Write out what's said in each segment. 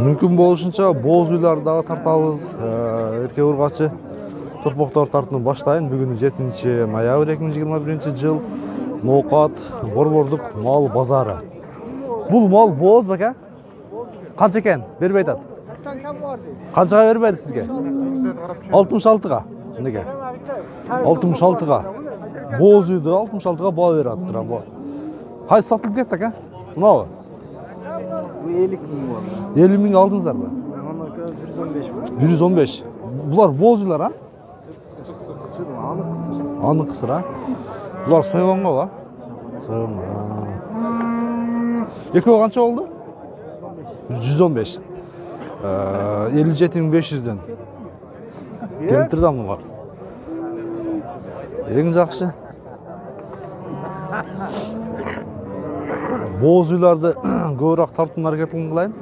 Мүмкін болушuncha боз үйлерді дағы тартабыз. Эркек ургачы Торпоктор тартууну баштайын. Бүгүн 7 ноябрь 2021 жыл. Ноокат Борбордук мал базары. Бул мал боз беке? Канча экен? Бербей атат. Канчага бербейди сизге? 66га. Неге? 66га. Боз үйдө 66га баа берип атыптыр. Кайсы сатылып кетти ака? Мынабы? 50 миң болду. 50 миңге алдыңыздарбы? Анака 115 болду. 115. Булар боз үйлер, а? Кысыр, аны кысыр. Аны кысыр, а? Булар сойгонго ба? Сойгонго. Экөө канча болду? 115. 57.500'дөн. Келтирди амуга. Эң жакшы. Боз үйлерді көбірек тартуун аракетин кылайын.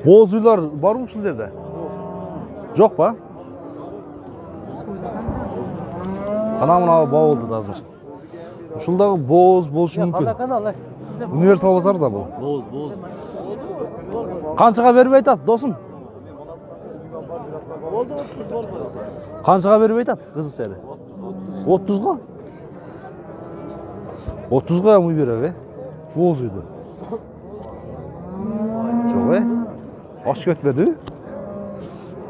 Боз үйлер барбы ушул жерде? Жок ба? Кана мына баа болду да азыр. Ушулдагы боз болушу мүмкүн. Универсал базар да бул. Боз. Канчага бербей атат, досум? Канчага бербей атат, кызык сери? 30га? 30га муй береби? Боз үйдө. Жок, аш кетпеди?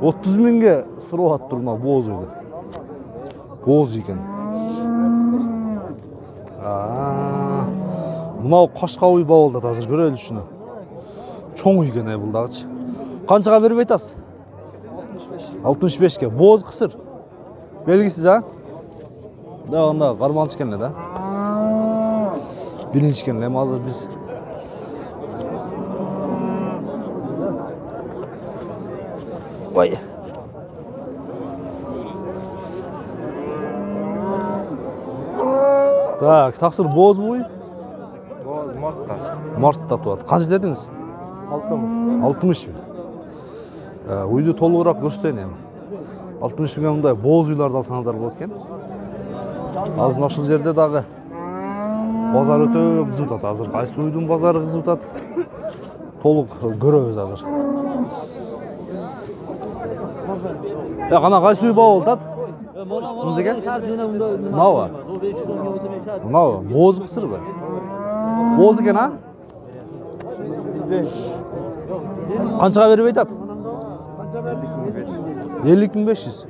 30 миңге сурап атыптыр мына боз үйдө. Боз экен. Мынау кашка уй баа болду азыр көрөлү ушуну. Чоң үй экен бул дагычы. Канчага бербей атасыз? 65ке. Боз кысыр. Белгисиз, а? Да, анда карманчы экен да. Биринчи экен, эми азыр биз Ой. Так, таксыр боз буй? Боз мартта. Мартта туат. Канча дедиңиз? 60 миң. Үйдү толугураак көрсөтөйүн эми. 60 миңге мындай боз үйлөрдү алсаңыздар болот экен. Азыр мына ушул жерде дагы базар өтө кызып атат. Азыр кайсы үйдүн базары кызып атат? Толук көрөбүз азыр. Кана кайсы үй баа болуп атат? Мынзеге? Мынабы? Мынабы? Боз кысырбы? Боз экен, а? Канчага бербей атат? 50.500.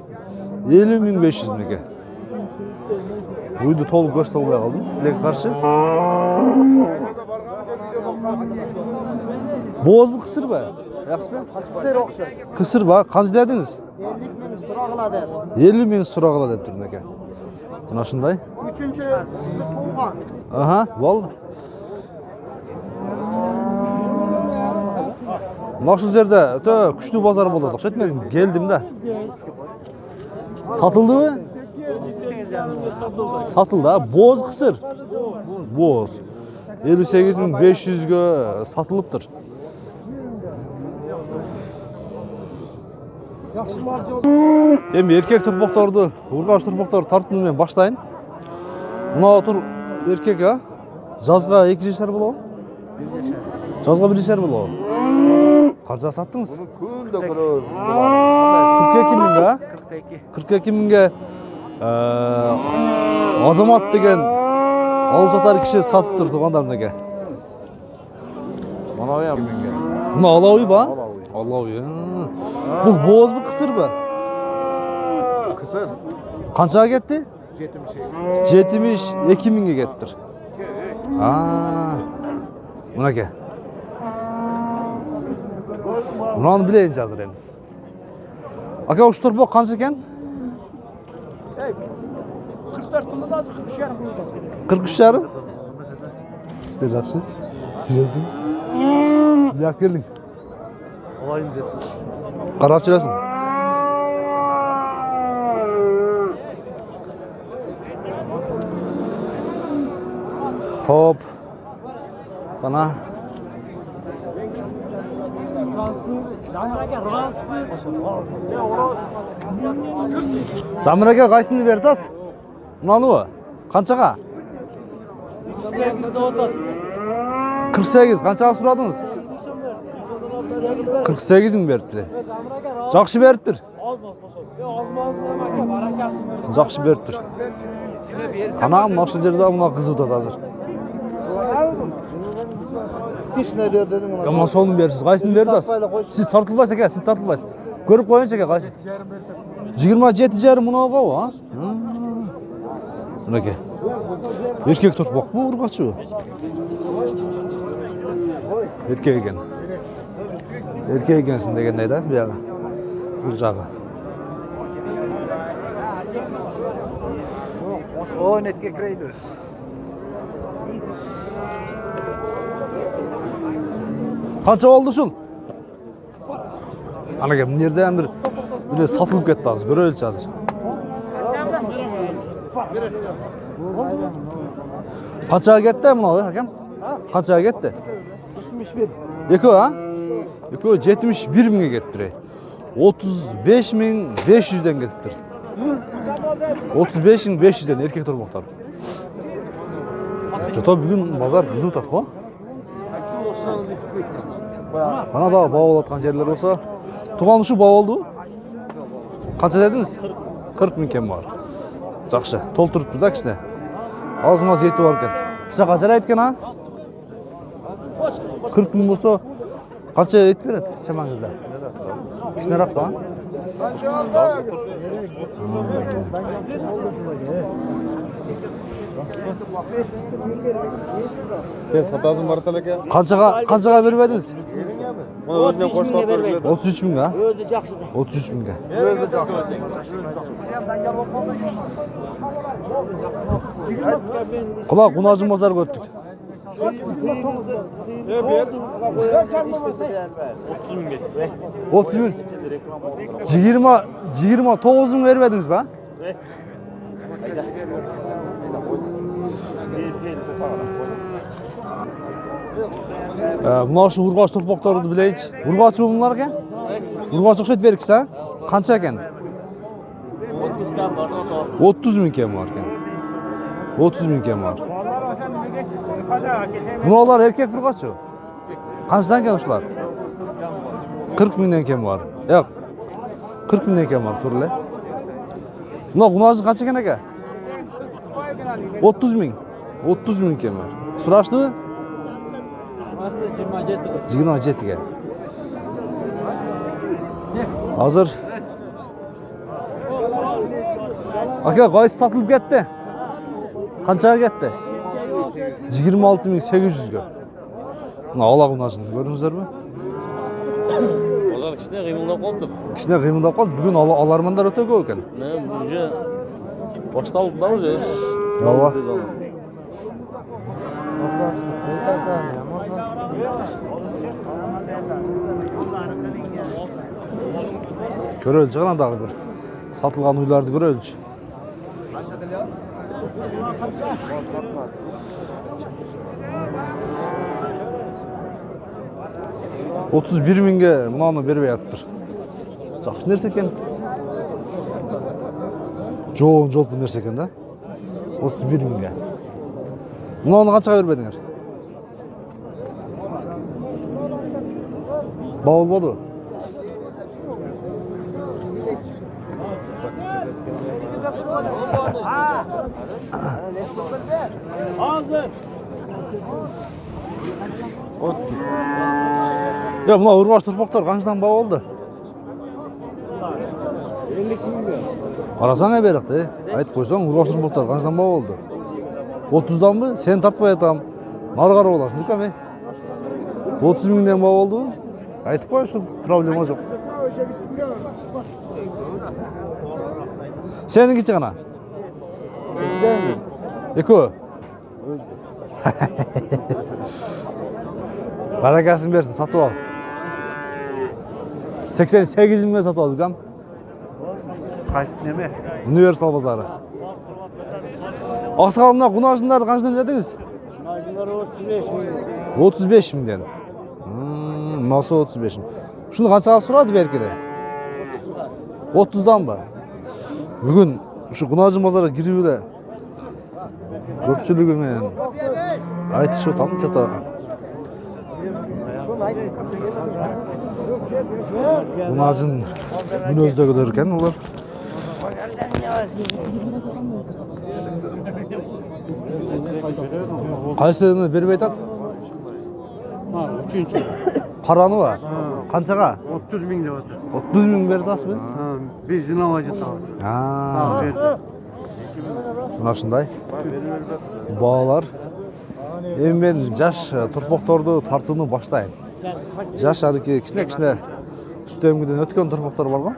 50.500 меке. Үйдү толук көрсөтө албай калдым. Тилекке каршы. Бозбу кысырбы? Жакшыбы? Кысыр окшойт. Кысыр ба? Канча дедиңиз? 50 миң сурагыла деп. 50 миң сурагыла деп тур меке. Мына ушундай. 3-чү туулган. Аха, болду. Мына ушул жерде өтө күчтүү базар болот окшойт. Мен келдим да. Сатылдыбы? Сатылды, боз кысыр. Боз. 58.500'гө сатылыптыр. Жакшы мал жол. Эми эркек турпокторду, ургаш турпокторду тартууну менен баштайын. Мына тур эркек, а? Жазга 2 жашар болобу? 1 жашар. Жазга 1 жашар болобу? Канча саттыңыз? Күндө көрөбүз. 42 миңге, а? 42 миңге Азамат деген алып сатар киши сатыптыр туугандарынаке. Манабы ям миңге. Мына алауй ба? Алауй. Алауй. Бул бозбу, кысырбы? Кысыр. Канчага кетти? 70. 72 миңге кеттир. Мынаке. Мынаны билейинчи азыр эми. Ака, уш турпок канча экен? 44 мыңда 43 жарым мыңда. 43 жарым? İşte жақсы. Жүресің. Bir ақ келдің. Алайын деп. Қарап жүресің. Хоп. Bana. Замир aka қайсыны берді ас? Мынаны қаншаға? 48, қаншаға сұрадыңыз? 48 мың беріпті. Жақшы беріптір. Жақшы беріптір. Қанағым, нашыл жерде мұна қызы ұтады азыр. Кішіне бер дедім ona. Ama sonunu verirsiniz. Kaysını verdi az. Siz tartılmaz eke, siz tartılmaz. Görüp koyun çeke kaysı. 27 jarım buna o ha. Bunake. Erkek tut bak bu urgaçı. Erkek eken. Erkek ekensin degende de bir yaga. Urcağı. O netke kireydi. Qancha oldu şul? Ana gel, nereden bir satılıp ketdi azır, görölçü azır. Qanchaga ketdi mına hakem? Qanchaga ketdi? 71. Eko ha? Eko 71 mingga ketdi. 35.500'den ketdi. 35.500'den erkek turmoqtar. Jota bugün bazar kızıl tat ko. Bana da bağ atkan yerler olsa, tuğan uşu bağ oldu. Kaça dediniz? 40 min kem var. Жақшы, толтырыпты да кішіне. Азымаз еті бар екен. Пышақ ажар айткен ha? 40 min болса, қанша ет береді шамаңызда? Кішінерақ па? Сатасың бар талаке. Қаншаға беріп едіңіз? Оны өзіне қоштап береді. 33 min ha? Özü жақсы da. 33 min ha? Өзі жақсы. Құлақ ұнажын базар көттік. 30 min. 29 min verip ediniz ba? Mına şu urgaç torpaqtarını bileyinç. Urgaç bunlar eken? Urgaç oqşayt beriksiz ha? Qancha eken? 30 min kem var eken. 30 min kem var. Bunalar erkek urgaçı. Qanchadan eken uşular? 40 minden kem var. Yo'q. 40 minden kem var turli. Buna unajı qancha eken aka? 30 min. 30 min kem var. Suraştı? 27 ga. Hazır. Aka qaysi satılıp ketdi? Qanchaga ketdi? 26.800 ga. Mına alaq unajını görüңүздөр mü? Ozar kişine kıymılda koldu. Kişine kıymıldap qaldı. Bugün alarmanlar öte көп eкен. Ne уже başladık da уже. Ава. Көрөлчү гана дагы бир сатылган уйларды көрөлчү. Otuz bir minge mынаны бербей атыптыр. Жакшы нерсе экен. Жоон жолпун нерсе экен да. 31 minge. Мынаны канчага бербедиңер? Ба болбоду? Hazır. Ya mына ургач турпактар канчадан ба болду? 50 minge. Карасаң берик да. Айтып койсоң, ургач турпактар канчадан ба болду? 30данбы? Сен тартпай атам. Нары карап аласың, дикем. 30 миңден ба болду? Айтып кой, ушул проблема жок. Сеники гана? Эко. Баракасын берсин, сатып ал. 88 миңге сатып алдык ам. Qaysı neme? Универсал базары. Аксакал мына кунашындарды канчадан дедиңиз? 35 min. 35 миңден. Мынасы 35 миң. Ушуну канчага сурады беркеле? 30'dan mı? Bugün şu Kınacı Mazar'a girip bile köpçülüğü menen aytışıp atam çata. Kınacı'nın münözдөgülөр eкен ular. Qaysını berip aytat? Üçüncü. Qarаны ba? Qanchaga? 30 bin lira. 30 ming berdi asmı? Biz zinavacı tamam. Ha. Verdi. Мына ушундай баалар. Эми мен жаш турпокторду тартууну баштайм. Жаш арки кичине үстөмгүдөн өткөн турпоктор бар го.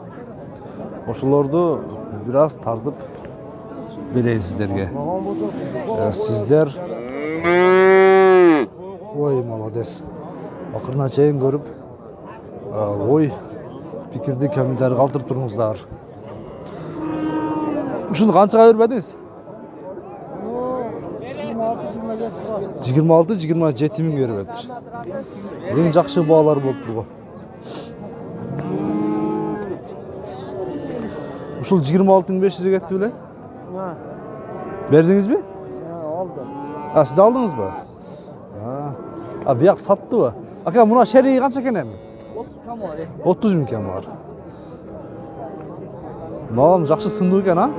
Ошолорду бир аз тартып берейин сиздерге. Сиздер ой, молодец. Акырына чейин көрүп, ой, пикирди комментарий калтырып туруңуздар. Ушуну канчага бербедиңиз? 26-27 ming berip atыр. Эң жакшы баалар болуп тургу. Ушул 26.500 кетти беле? Бердиңизби? Aldı. Siz алдыңызбы? Бияк саттыбы? Ака, мына шериги канча экен эми? 30 ming экен бар. Мынам жакшы сындуу экен, а?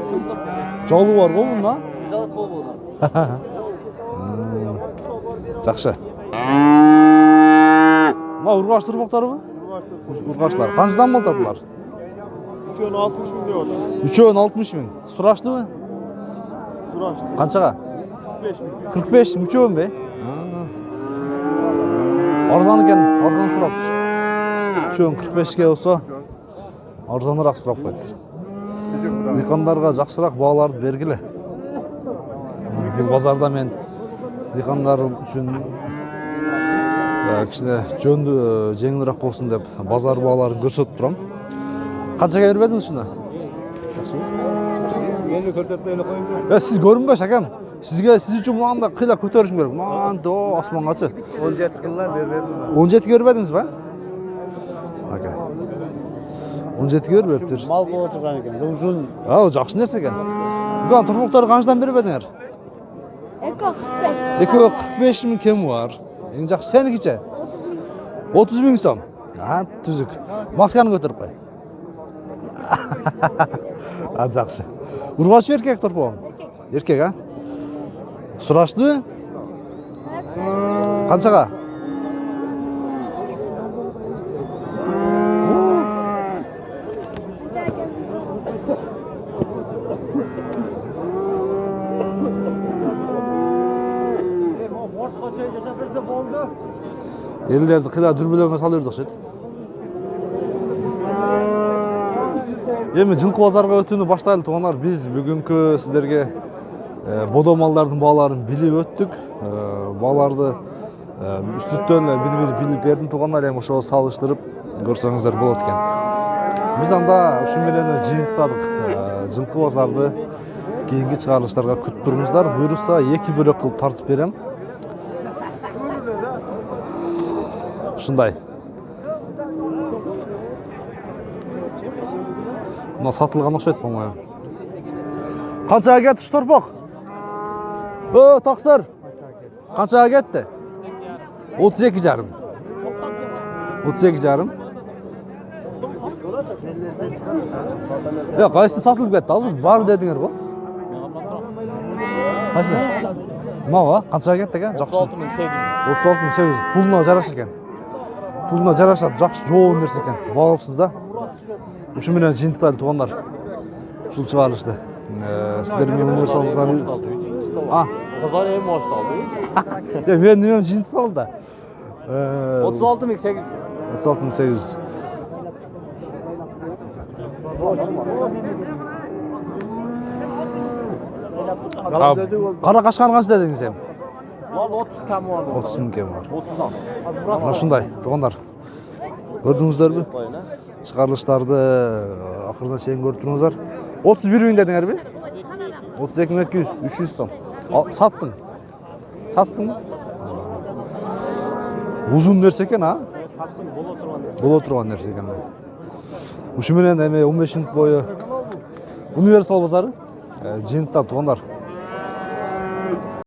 Жолу бар го мында? Güzel kol bu. Жакшы. Мына ургаш турбоктарбы? Ургаштар. Канчадан болтатылар? 60 bin lira. Үчөөнүн 60 ming. Сураштыбы? Suraştı. Канчага? 45 bin. 45 үчөөн бе? Арзан экен, арзан сураптыр. Үчөөн 45ке болсо арзаныраак сурап койду. Дыйкандарга жакшыраак бааларды бергиле. Бул базарда мен дыйкандар үчүн кичине жөндүү жеңилирээк болсун деп базар бааларын көрсөтүп турам. Канчага бербедиңиз ушуну? Beni körtetme öyle koyayım. Siz görünбөш акам. Siz үчүн мынандай кыйла көтөрүшүм керек. Мынтип асмангачы. 17 yıllar vermedim. 17 көрбөдүңүз ба? Ака. 17 көрбөптүр. Mal kovatıkan iken. Uzun. Жакшы нерсе экен. Бүгүн турмуктарды канчадан бербедиңер? 45 ming кем бар. Эң жакшы сеникиче? 30 ming сом. Түзүк. Масканы көтөрүп кой. Жакшы. Ургаш эркек турпуң? Эркек, а? Сураштыбы? Канчага? Элдерди кыйла дүрбөлөңө салып берди окшойт. Эми жылкы базарга өтүүнү баштайлы туугандар. Биз бүгүнкү сиздерге бодо малдардын бааларын билип өттүк. Бааларды үстүттөн бири-бири билип бердим туугандар. Эми ошого салыштырып көрсөңүздөр болот экен. Биз анда ушу менен жыйынтыктадык. Жылкы базарды кийинки чыгарылыштарга күтүп туруңуздар. Буйрукса 2 бөлөк кылып тартып берем. Ушундай. Мына сатылган окшойт, по-моему. Канчага кетти шторпок? Таксыр. Канчага кетти? 32,5. 32,5. Кайсы сатылып кетти? Азыр бар дедиңер го? Кайсы? Мага канчага кетти экен? Жакшы. 36.800. Пулуна жараша экен. Пулуна жарашат, жакшы жоон нерсе экен. Багыпсыз да. Ушу менен жыйынтыктайлы туугандар. Ушул чыгарылышты. Сиздер менин универсалыңыздан Kızlar en maaşta aldı. мен немем жыйынтыкталды да. 36.800. 36.800. Кара кашкан канча дедиңиз эми? Vallahi 30 kam vardı. 30 ming кем бар. 30'dan. Мына ушундай туугандар. Көрдүңүздөрбү? Чыгарылыштарды акырына чейин көрүп туруңуздар. 31 миң дедиңерби? 32.200, 300 сом. Саттың? Саттың? Узун нерсе экен, а? боло турган нерсе экен. Ушу менен эми 15 мүнөт бою универсал базары жыйынтыктагы туугандар